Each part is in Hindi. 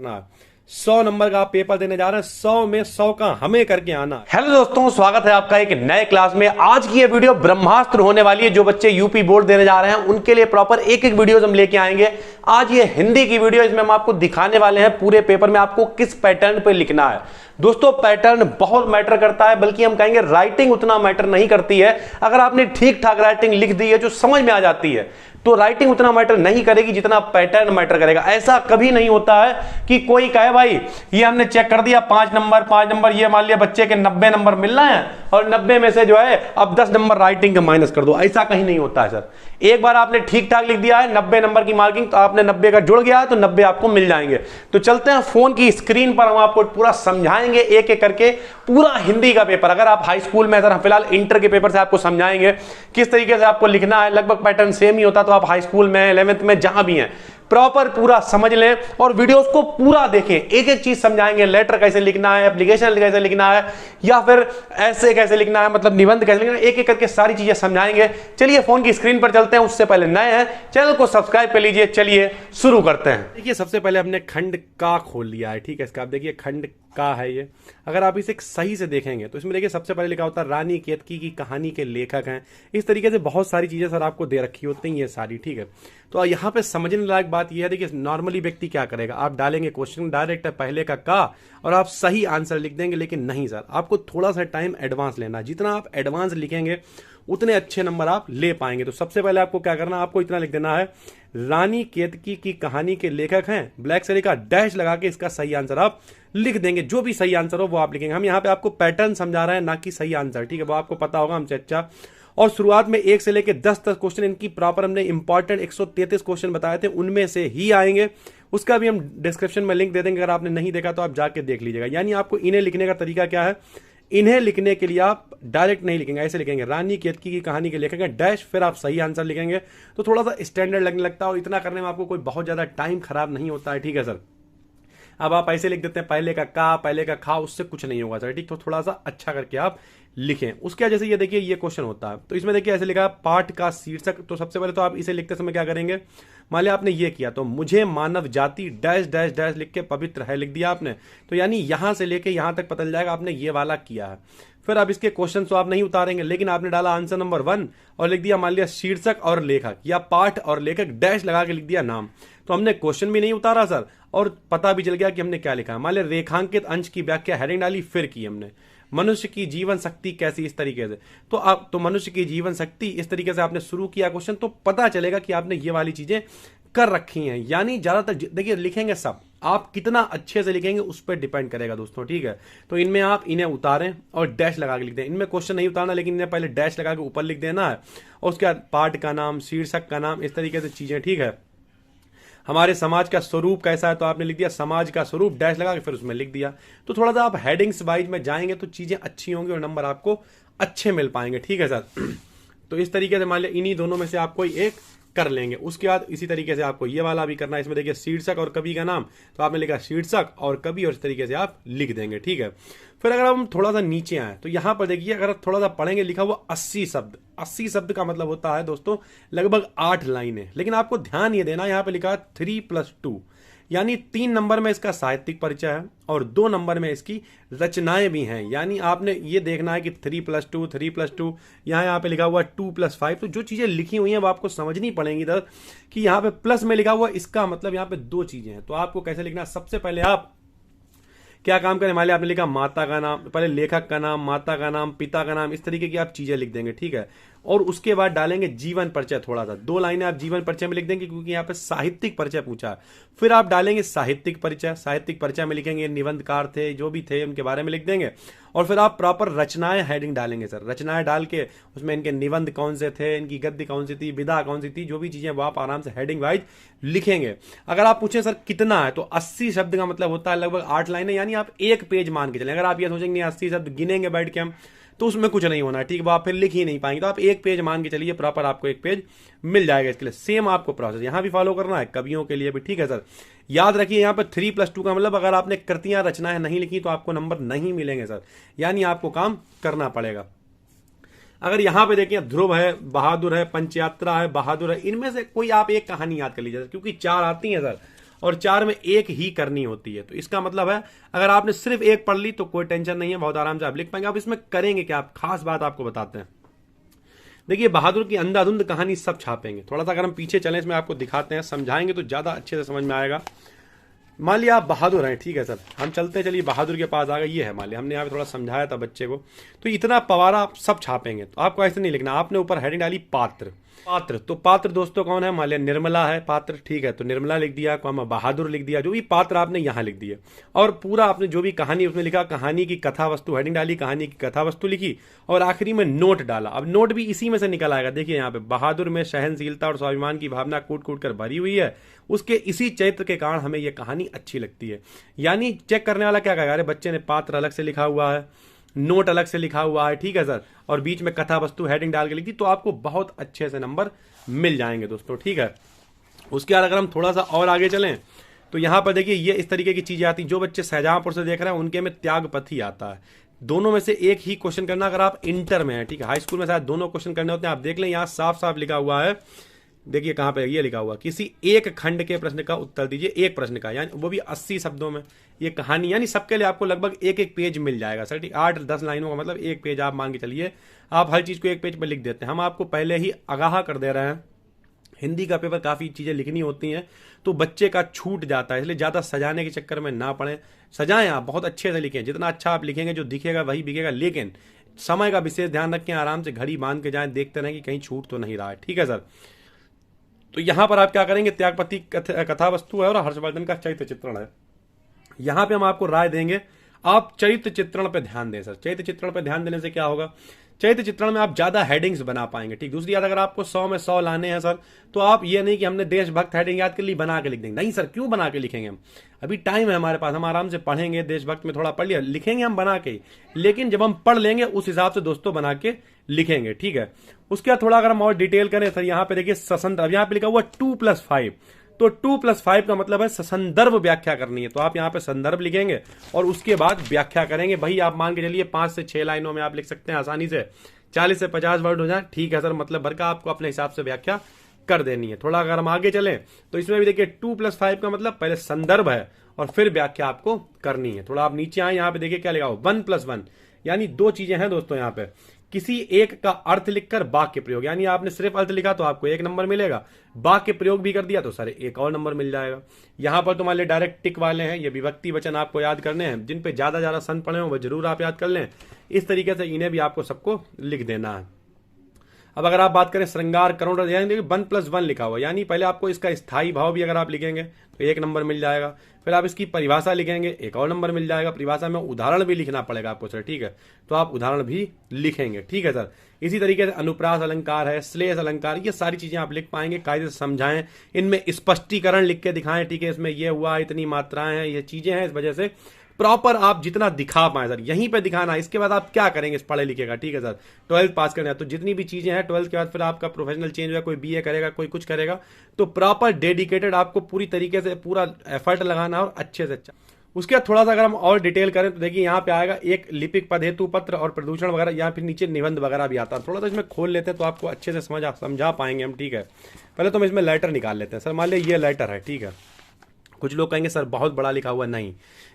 करना 100 नंबर का आप पेपर देने जा रहे हैं, 100 में 100 का हमें करके आना। हेलो दोस्तों, स्वागत है आपका एक नए क्लास में। आज की ये वीडियो ब्रह्मास्त्र होने वाली है। जो बच्चे यूपी बोर्ड देने जा रहे हैं उनके लिए प्रॉपर एक एक वीडियो हम लेके आएंगे। आज ये हिंदी की वीडियो, इसमें हम आपको दिखाने वाले हैं पूरे पेपर में आपको किस पैटर्न पे लिखना है। दोस्तों पैटर्न बहुत मैटर करता है, बल्कि हम कहेंगे राइटिंग उतना मैटर नहीं करती है। अगर आपने ठीक ठाक राइटिंग लिख दी है जो समझ में आ जाती है तो राइटिंग उतना मैटर नहीं करेगी जितना पैटर्न मैटर करेगा। ऐसा कभी नहीं होता है कि कोई कहे भाई ये हमने चेक कर दिया 5 नंबर, ये मान लिया बच्चे के 90 नंबर मिल रहे हैं और 90 में से जो है अब 10 नंबर राइटिंग के माइनस कर दो। ऐसा कहीं नहीं होता है सर। एक बार आपने ठीक ठाक लिख दिया है 90 नंबर की मार्किंग, तो आपने 90 का जुड़ गया है तो 90 आपको मिल जाएंगे। तो चलते हैं फोन की स्क्रीन पर, हम आपको पूरा समझाएंगे एक एक करके पूरा हिंदी का पेपर। अगर आप हाई स्कूल में, सर फिलहाल इंटर के पेपर से आपको समझाएंगे किस तरीके से आपको लिखना है। लगभग पैटर्न सेम ही होता, तो आप हाई स्कूल में 11th में जहां भी हैं प्रॉपर पूरा समझ लें और वीडियोस को पूरा देखें। एक एक चीज समझाएंगे, लेटर कैसे लिखना है, एप्लीकेशन कैसे लिखना है, या फिर ऐसे कैसे लिखना है, मतलब निबंध कैसे लिखना है, एक एक करके सारी चीजें समझाएंगे। चलिए फोन की स्क्रीन पर चलते हैं। उससे पहले नए हैं चैनल को सब्सक्राइब कर लीजिए। चलिए शुरू करते हैं। देखिए सबसे पहले हमने खंड का खोल लिया है, ठीक है। इसका आप देखिए खंड का है ये। अगर आप इसे सही से देखेंगे तो इसमें देखिए सबसे पहले लिखा होता है रानी केतकी की कहानी के लेखक हैं। इस तरीके से बहुत सारी चीजें सर आपको दे रखी होती हैं ये सारी, ठीक है। तो यहाँ पे समझने लायक बात यह है, देखिए नॉर्मली व्यक्ति क्या करेगा, आप डालेंगे क्वेश्चन डायरेक्ट पहले का और आप सही आंसर लिख देंगे। लेकिन नहीं सर, आपको थोड़ा सा टाइम एडवांस लेना। जितना आप एडवांस लिखेंगे उतने अच्छे नंबर आप ले पाएंगे। तो सबसे पहले आपको क्या करना है, आपको इतना लिख देना है रानी केतकी की कहानी के लेखक हैं, ब्लैक से लिखा डैश लगा के इसका सही आंसर आप लिख देंगे। जो भी सही आंसर हो वो आप लिखेंगे। हम यहाँ पे आपको पैटर्न समझा रहे हैं, ना कि सही आंसर, ठीक है। वो आपको पता होगा हमसे अच्छा। और शुरुआत में 1 से लेकर 10 तक क्वेश्चन इनकी प्रॉपर हमने इंपॉर्टेंट 133 क्वेश्चन बताए थे, उनमें से ही आएंगे। उसका भी हम डिस्क्रिप्शन में लिंक दे देंगे, अगर आपने नहीं देखा तो आप जाके देख लीजिएगा। यानी आपको इन्हें लिखने का तरीका क्या है, इन्हें लिखने के लिए आप डायरेक्ट नहीं लिखेंगे, ऐसे लिखेंगे रानी केतकी की कहानी के लेखक हैं डैश, फिर आप सही आंसर लिखेंगे। तो थोड़ा सा स्टैंडर्ड लगने लगता है और इतना करने में आपको कोई बहुत ज्यादा टाइम खराब नहीं होता है, ठीक है सर। अब आप ऐसे लिख देते हैं पहले का पहले का खा, उससे कुछ नहीं होगा सर, ठीक। तो थोड़ा सा अच्छा करके आप लिखें। उसके जैसे ये देखिए ये क्वेश्चन होता है, तो इसमें देखिए ऐसे लिखा पाठ का शीर्षक। तो सबसे पहले तो आप इसे लिखते समय क्या करेंगे, मान लिया आपने ये किया तो मुझे मानव जाति डैश डैश डैश लिख के पवित्र है लिख दिया आपने। तो यानी यहां से लेके यहां तक पता चल जाएगा आपने ये वाला किया है। फिर अब इसके क्वेश्चन तो आप नहीं उतारेंगे, लेकिन आपने डाला आंसर नंबर 1 और लिख दिया मान लिया शीर्षक और लेखक, या पाठ और लेखक डैश लगा के लिख दिया नाम। तो हमने क्वेश्चन भी नहीं उतारा सर और पता भी चल गया कि हमने क्या लिखा है। मान लिया रेखांकित अंश की व्याख्या हेडिंग डाली, फिर की हमने मनुष्य की जीवन शक्ति कैसी, इस तरीके से। तो आप तो मनुष्य की जीवन शक्ति इस तरीके से आपने शुरू किया क्वेश्चन, तो पता चलेगा कि आपने ये वाली चीजें कर रखी हैं। यानी ज्यादातर देखिए लिखेंगे सब, आप कितना अच्छे से लिखेंगे उस पर डिपेंड करेगा दोस्तों, ठीक है। तो इनमें आप इन्हें उतारें और डैश लगा के लिख दें। इनमें क्वेश्चन नहीं उतारना, लेकिन इन्हें पहले डैश लगा के ऊपर लिख देना है और उसके बाद पाठ का नाम, शीर्षक का नाम, इस तरीके से चीजें, ठीक है। हमारे समाज का स्वरूप कैसा है, तो आपने लिख दिया समाज का स्वरूप डैश लगा के फिर उसमें लिख दिया। तो थोड़ा सा आप हेडिंग्स वाइज में जाएंगे तो चीजें अच्छी होंगी और नंबर आपको अच्छे मिल पाएंगे, ठीक है सर। तो इस तरीके से मान लिया इन्हीं दोनों में से आप कोई एक कर लेंगे। उसके बाद इसी तरीके से आपको ये वाला भी करना है। इसमें देखिए शीर्षक और कवि का नाम, तो आपने लिखा शीर्षक और कवि और इस तरीके से आप लिख देंगे, ठीक है। फिर अगर हम थोड़ा सा नीचे आए तो यहां पर देखिए अगर थोड़ा सा पढ़ेंगे लिखा हुआ 80 शब्द। 80 शब्द का मतलब होता है दोस्तों लगभग 8 लाइनें। लेकिन आपको ध्यान ये देना, यहां पर लिखा 3+2, यानी 3 नंबर में इसका साहित्यिक परिचय है और 2 नंबर में इसकी रचनाएं भी हैं। यानी आपने ये देखना है कि 3+2 यहाँ पे लिखा हुआ 2+5। तो जो चीजें लिखी हुई हैं वो आपको समझनी पड़ेंगी इधर कि यहाँ पे प्लस में लिखा हुआ, इसका मतलब यहाँ पे 2 चीजें हैं। तो आपको कैसे लिखना, सबसे पहले आप क्या काम करें, मान लिया आपने लिखा माता का नाम, पहले लेखक का नाम, माता का नाम, पिता का नाम, इस तरीके की आप चीजें लिख देंगे, ठीक है। और उसके बाद डालेंगे जीवन परिचय, थोड़ा सा 2 लाइनें आप जीवन परिचय में लिख देंगे क्योंकि यहाँ पे साहित्यिक परिचय पूछा है। फिर आप डालेंगे साहित्यिक परिचय, साहित्यिक परिचय में लिखेंगे निबंधकार थे जो भी थे उनके बारे में लिख देंगे। और फिर आप प्रॉपर रचनाएं हेडिंग डालेंगे सर, रचनाएं डाल के उसमें इनके निबंध कौन से थे, इनकी गद्य कौन सी थी, विधा कौन सी थी, जो भी चीजें वो आप आराम से हेडिंग वाइज लिखेंगे। अगर आप पूछें सर कितना है, तो 80 शब्द का मतलब होता है लगभग 8 लाइनें, यानी आप 1 पेज मान के चलें। अगर आप ये सोचेंगे 80 शब्द गिनेंगे बैठ के हम, तो उसमें कुछ नहीं होना, ठीक है। वो आप फिर लिख ही नहीं पाएंगे। तो आप 1 पेज मान के चलिए, प्रॉपर आपको 1 पेज मिल जाएगा। इसके लिए सेम आपको प्रोसेस यहां भी फॉलो करना है, कवियों के लिए भी, ठीक है सर। याद रखिए यहाँ पर 3+2 का मतलब अगर आपने कृतियां रचनाएं नहीं लिखी तो आपको नंबर नहीं मिलेंगे सर, यानी आपको काम करना पड़ेगा। अगर यहां पे देखिए ध्रुव है, बहादुर है, पंचयात्रा है, बहादुर है, इनमें से कोई आप एक कहानी याद कर लीजिए क्योंकि 4 आती हैं सर। और 4 में एक ही करनी होती है। तो इसका मतलब है अगर आपने सिर्फ एक पढ़ ली तो कोई टेंशन नहीं है, बहुत आराम से आप लिख पाएंगे। आप इसमें करेंगे क्या, आप खास बात आपको बताते हैं। देखिए बहादुर की अंधाधुंध कहानी सब छापेंगे। थोड़ा सा अगर हम पीछे चलें, इसमें आपको दिखाते हैं, समझाएंगे तो ज्यादा अच्छे से समझ में आएगा। मान लिया आप बहादुर हैं, ठीक है सर, हम चलते हैं, चलिए बहादुर के पास आ गए। ये है मान लिया, हमने यहाँ पे थोड़ा समझाया था बच्चे को। तो इतना पवारा सब छापेंगे, तो आपको ऐसे नहीं लिखना। आपने ऊपर हेडिंग डाली पात्र। पात्र, तो पात्र दोस्तों कौन है, मान लिया निर्मला है पात्र, ठीक है, तो निर्मला लिख दिया, कॉमा बहादुर लिख दिया, जो भी पात्र आपने यहाँ लिख दिया। और पूरा आपने जो भी कहानी उसमें लिखा, कहानी की कथा वस्तु हेडिंग डाली, कहानी की कथा वस्तु लिखी, और आखिरी में नोट डाला। अब नोट भी इसी में से निकल आएगा। देखिए यहाँ पे बहादुर में सहनशीलता और स्वाभिमान की भावना कूट कूट कर भरी हुई है, उसके इसी चरित्र के कारण हमें यह कहानी अच्छी लगती है। यानी चेक करने वाला क्या कहेगा, अरे बच्चे ने पात्र अलग से लिखा हुआ है, नोट अलग से लिखा हुआ है, ठीक है सर, और बीच में कथा वस्तु हेडिंग डाल के लिखी, तो आपको बहुत अच्छे से नंबर मिल जाएंगे दोस्तों, ठीक है। उसके बाद अगर हम थोड़ा सा और आगे चलें तो यहां पर देखिए ये इस तरीके की चीजें आती, जो बच्चे शाहजहांपुर से देख रहे हैं उनके में त्यागपति आता है। दोनों में से एक ही क्वेश्चन करना अगर आप इंटर में है, ठीक है, हाई स्कूल में शायद दोनों क्वेश्चन करने होते हैं। आप देख लें यहां साफ साफ लिखा हुआ है, देखिए कहां पे ये लिखा हुआ, किसी एक खंड के प्रश्न का उत्तर दीजिए, एक प्रश्न का, यानी वो भी 80 शब्दों में ये कहानी, यानी सबके लिए आपको लगभग एक एक पेज मिल जाएगा सर, ठीक, 8-10 लाइनों का मतलब एक पेज आप मान के चलिए। आप हर चीज को एक पेज पर लिख देते हैं। हम आपको पहले ही आगाह कर दे रहे हैं, हिंदी का पेपर काफी चीजें लिखनी होती हैं तो बच्चे का छूट जाता है, इसलिए ज्यादा सजाने के चक्कर में ना पड़े। सजाएं, आप बहुत अच्छे से लिखें, जितना अच्छा आप लिखेंगे जो दिखेगा वही बिकेगा, लेकिन समय का विशेष ध्यान रखें, आराम से घड़ी बांध के जाएं, देखते रहें कि कहीं छूट तो नहीं रहा है, ठीक है सर। तो यहां पर आप क्या करेंगे, त्यागपति कथा वस्तु है और हर्षवर्धन का चरित्र चित्रण है। यहां पे हम आपको राय देंगे, आप चरित्र चित्रण पे ध्यान दें सर। चरित्र चित्रण पे ध्यान देने से क्या होगा, चरित्र चित्रण में आप ज्यादा हेडिंग्स बना पाएंगे, ठीक। दूसरी बात, अगर आपको 100 में 100 लाने हैं सर, तो आप ये नहीं कि हमने देशभक्त हेडिंग याद कर ली बना के लिख देंगे, नहीं सर, क्यों बना के लिखेंगे हम, अभी टाइम है हमारे पास, हम आराम से पढ़ेंगे, देशभक्त में थोड़ा पढ़ लिया, लिखेंगे हम बना के, लेकिन जब हम पढ़ लेंगे उस हिसाब से दोस्तों बना के लिखेंगे, ठीक है। उसके बाद थोड़ा अगर हम और डिटेल करें सर, यहाँ पे देखिए ससंदर्भ, अब यहाँ पे लिखा हुआ 2+5, तो 2+5 का मतलब है संदर्भ व्याख्या करनी है, तो आप यहाँ पे संदर्भ लिखेंगे और उसके बाद व्याख्या करेंगे। भाई आप मान के चलिए 5 से 6 लाइनों में आप लिख सकते हैं आसानी से, 40 से 50 वर्ड हो जाए, ठीक है सर, मतलब भर का आपको अपने हिसाब से व्याख्या कर देनी है। थोड़ा अगर हम आगे चलें तो इसमें भी देखिए 2+5 का मतलब पहले संदर्भ है और फिर व्याख्या आपको करनी है। थोड़ा आप नीचे आए, यहाँ पे देखिए क्या लिखा हो, 1+1, यानी दो चीजें हैं दोस्तों यहाँ पे, किसी एक का अर्थ लिखकर वाक्य प्रयोग, यानी आपने सिर्फ अर्थ लिखा तो आपको 1 नंबर मिलेगा, वाक्य प्रयोग भी कर दिया तो सर 1 और नंबर मिल जाएगा। यहां पर तुम्हारे डायरेक्ट टिक वाले हैं, ये विभक्ति वचन आपको याद करने हैं, जिन पे ज्यादा सन पढ़े हो वो जरूर आप याद कर लें। इस तरीके से इन्हें भी आपको सबको लिख देना है। अब अगर आप बात करें श्रृंगार करुण, यानी 1+1 लिखा हुआ, यानी पहले आपको इसका स्थायी भाव भी अगर आप लिखेंगे तो 1 नंबर मिल जाएगा, फिर आप इसकी परिभाषा लिखेंगे 1 और नंबर मिल जाएगा, परिभाषा में उदाहरण भी लिखना पड़ेगा आपको सर, ठीक है, तो आप उदाहरण भी लिखेंगे, ठीक है सर। इसी तरीके से अनुप्रास अलंकार है, श्लेष अलंकार, ये सारी चीजें आप लिख पाएंगे, कायदे से समझाएं, इनमें स्पष्टीकरण लिख के दिखाएं, ठीक है, इसमें ये हुआ, इतनी मात्राएं हैं, ये चीजें हैं, इस वजह से प्रॉपर आप जितना दिखा पाए सर, यहीं पे दिखाना है। इसके बाद आप क्या करेंगे इस पढ़े लिखे का, ठीक है सर, 12th पास करना है तो जितनी भी चीजें हैं 12th के बाद फिर आपका प्रोफेशनल चेंज हुआ, कोई बीए करेगा, कोई कुछ करेगा, तो प्रॉपर डेडिकेटेड आपको पूरी तरीके से पूरा एफर्ट लगाना और अच्छे से अच्छा। उसके बाद थोड़ा सा अगर हम और डिटेल करें तो देखिए यहाँ पे आएगा एक लिपिक पद हेतु पत्र और प्रदूषण वगैरह, यहाँ फिर नीचे निबंध वगैरह भी आता है। थोड़ा सा इसमें खोल लेते हैं तो आपको अच्छे से समझा पाएंगे हम, ठीक है। पहले तो हम इसमें लेटर निकाल लेते हैं सर, मान लीजिए ये लेटर है, ठीक है। कुछ लोग कहेंगे सर बहुत बड़ा लिखा हुआ, नहीं,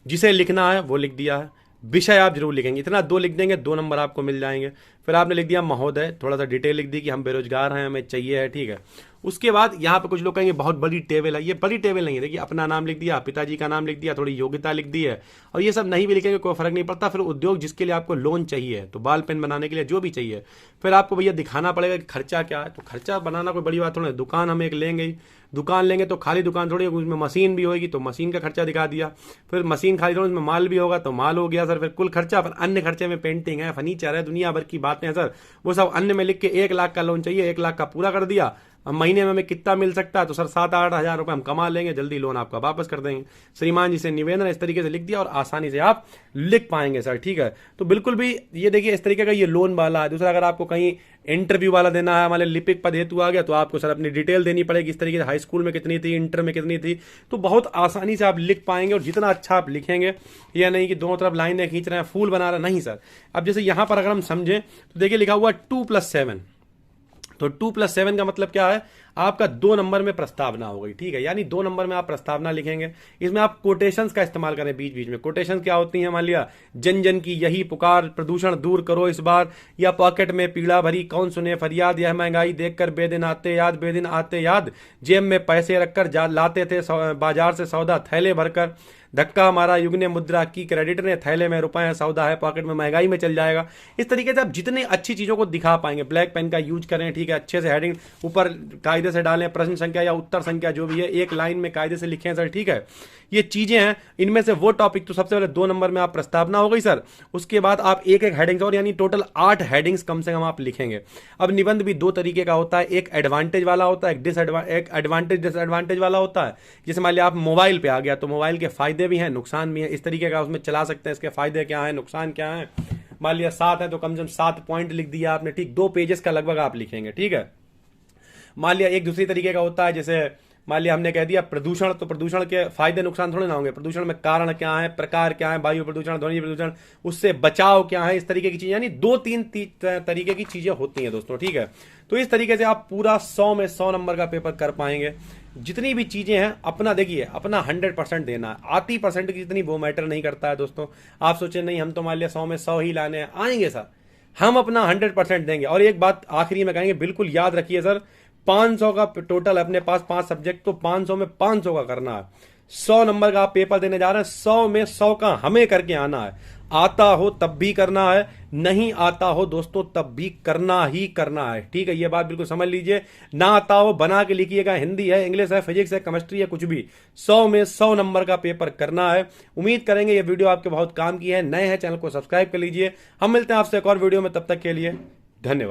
जिसे लिखना है वो लिख दिया है, विषय आप जरूर लिखेंगे, इतना 2 लिख देंगे 2 नंबर आपको मिल जाएंगे। फिर आपने लिख दिया महोदय, थोड़ा सा डिटेल लिख दी कि हम बेरोजगार हैं, हमें चाहिए है, ठीक है। उसके बाद यहाँ पे कुछ लोग कहेंगे बहुत बड़ी टेबल है, ये बड़ी टेबल नहीं है, देखिए अपना नाम लिख दिया, पिताजी का नाम लिख दिया, थोड़ी योग्यता लिख दी है, और ये सब नहीं भी लिखेंगे कोई फर्क नहीं पड़ता। फिर उद्योग जिसके लिए आपको लोन चाहिए, तो बाल पेन बनाने के लिए जो भी चाहिए, फिर आपको भैया दिखाना पड़ेगा कि खर्चा क्या है, तो खर्चा बनाना कोई बड़ी बात थोड़ी है, दुकान हम एक लेंगे ही, दुकान लेंगे तो खाली दुकान थोड़ी, उसमें मशीन भी होगी तो मशीन का खर्चा दिखा दिया, फिर मशीन खाली थोड़ी, उसमें माल भी होगा तो माल हो गया सर, फिर कुल खर्चा। फिर अन्य खर्चे में पेंटिंग है, फर्नीचर है, दुनिया भर की बातें हैं सर, वो सब अन्य में लिख के 1 लाख का लोन चाहिए, 1 लाख का पूरा कर दिया। अब महीने में हमें कितना मिल सकता है, तो सर 7-8 हज़ार रुपए हम कमा लेंगे, जल्दी लोन आपका वापस कर देंगे, श्रीमान जी से निवेदन, इस तरीके से लिख दिया और आसानी से आप लिख पाएंगे सर, ठीक है। तो बिल्कुल भी ये देखिए इस तरीके का ये लोन वाला है। दूसरा अगर आपको कहीं इंटरव्यू वाला देना है, हमारे लिपिक पद हेतु आ गया, तो आपको सर अपनी डिटेल देनी पड़ेगी, इस तरीके से हाई स्कूल में कितनी थी, इंटर में कितनी थी, तो बहुत आसानी से आप लिख पाएंगे। और जितना अच्छा आप लिखेंगे, यह नहीं कि दोनों तरफ लाइनें खींच रहे हैं, फूल बना रहे हैं, नहीं सर। अब जैसे यहां पर अगर हम समझें तो देखिए लिखा हुआ 2+7, तो 2+7 का मतलब क्या है, आपका 2 नंबर में प्रस्तावना हो गई, ठीक है। यानी 2 नंबर में आप प्रस्तावना लिखेंगे, इसमें आप कोटेशंस का इस्तेमाल करें बीच बीच में। कोटेशन क्या होती हैं, मान लिया जन जन की यही पुकार, प्रदूषण दूर करो इस बार, या पॉकेट में पीड़ा भरी कौन सुने फरियाद, यह महंगाई देखकर बेदिन आते याद, बेदिन आते याद, जेब में पैसे रखकर लाते थे बाजार से सौदा थैले भरकर, धक्का मारा युग ने मुद्रा की, क्रेडिट ने थैले में रुपए हैं, सौदा है पॉकेट में, महंगाई में चल जाएगा। इस तरीके से आप जितनी अच्छी चीजों को दिखा पाएंगे, ब्लैक पेन का यूज करें, ठीक है, अच्छे से हेडिंग ऊपर कायदे से डालें, प्रश्न संख्या या उत्तर संख्या जो भी है एक लाइन में कायदे से लिखें सर, ठीक है। ये चीजें हैं, इनमें से वो टॉपिक तो सबसे पहले 2 नंबर में आप प्रस्तावना हो गई सर। उसके बाद आप एक एक हेडिंग्स और यानी टोटल 8 हेडिंग्स कम से कम आप लिखेंगे। अब निबंध भी 2 तरीके का होता है, एक एडवांटेज वाला होता है, एक एडवांटेज डिसएडवांटेज वाला होता है। जैसे मान लिया आप मोबाइल पे आ गया तो मोबाइल के फायदे भी हैं नुकसान भी हैं, इस तरीके का उसमें चला सकते हैं, इसके फायदे क्या हैं नुकसान क्या है। मान लिया 7 है तो कम से कम 7 पॉइंट लिख दिया आपने, ठीक, 2 पेजेस का लगभग आप लिखेंगे, ठीक है। मान लिया एक दूसरी तरीके का होता है, जैसे मान लिया हमने कह दिया प्रदूषण, तो प्रदूषण के फायदे नुकसान थोड़े ना होंगे, प्रदूषण में कारण क्या है, प्रकार क्या है, वायु प्रदूषण, ध्वनि प्रदूषण, उससे बचाव क्या है, इस तरीके की चीजें, यानी 2-3 तरीके की चीजें होती हैं दोस्तों, ठीक है। तो इस तरीके से आप पूरा 100 में 100 नंबर का पेपर कर पाएंगे। जितनी भी चीजें हैं अपना देखिए, अपना 100% देना है। आधी परसेंट की जितनी वो मैटर नहीं करता है दोस्तों। आप सोचे नहीं हम तो मान लिया 100 में 100 ही लाने हैं, आएंगे सर, हम अपना 100% देंगे। और एक बात आखिरी में कहेंगे, बिल्कुल याद रखिए सर, 500 का टोटल अपने पास 5 सब्जेक्ट, तो 500 में 500 का करना है। 100 नंबर का आप पेपर देने जा रहे हैं, 100 में 100 का हमें करके आना है। आता हो तब भी करना है, नहीं आता हो दोस्तों तब भी करना ही करना है, ठीक है। ये बात बिल्कुल समझ लीजिए। ना आता हो बना के लिखिएगा, हिंदी है, इंग्लिश है, फिजिक्स है, केमिस्ट्री है, कुछ भी, 100 में 100 नंबर का पेपर करना है। उम्मीद करेंगे ये वीडियो आपके बहुत काम की है। नए हैं चैनल को सब्सक्राइब कर लीजिए। हम मिलते हैं आपसे एक और वीडियो में, तब तक के लिए धन्यवाद।